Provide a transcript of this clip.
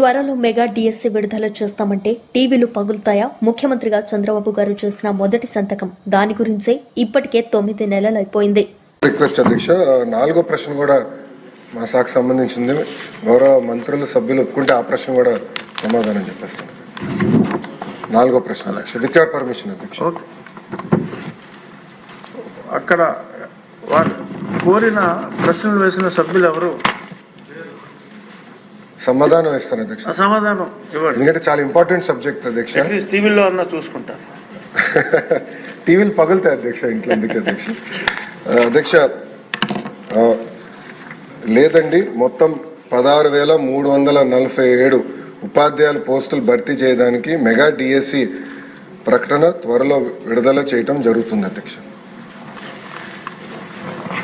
త్వరలో mega DSC విడుదల చేస్తామంటే టీవీలు పగులుతాయా? ముఖ్యమంత్రిగా చంద్రబాబు గారు చేసిన మొదటి సంతకం. దాని గురించే ఇప్పటికే 9 నెలలైపోయింది. రిక్వెస్ట్ అధ్యక్ష, 4వ ప్రశ్న కూడా మా శాఖకు సంబంధించింది. గౌరవ మంత్రులు సభ్యులు ఒప్పుకుంటే ఆ ప్రశ్న కూడా సమాధానం చెప్పేస్తాను. 4వ ప్రశ్న అధ్యక్ష, విత్ యువర్ పర్మిషన్ అధ్యక్ష. అక్కడ వారు కోరిన ప్రశ్నలు వేసిన సభ్యులు ఎవరు? సమాధానం ఇస్తాను అధ్యక్ష. సమాధానం ఇవ్వండి, ఎందుకంటే చాలా ఇంపార్టెంట్ సబ్జెక్ట్ అధ్యక్ష. టీవీలో అన్నా చూసుకుంటారు. టీవీలు పగులుతాయి అధ్యక్ష ఇంట్లో. ఎందుకు అధ్యక్ష? అధ్యక్ష లేదండి, మొత్తం 16,347 ఉపాధ్యాయుల పోస్టులు భర్తీ చేయడానికి మెగా డిఎస్సి ప్రకటన త్వరలో విడుదల చేయటం జరుగుతుంది అధ్యక్ష.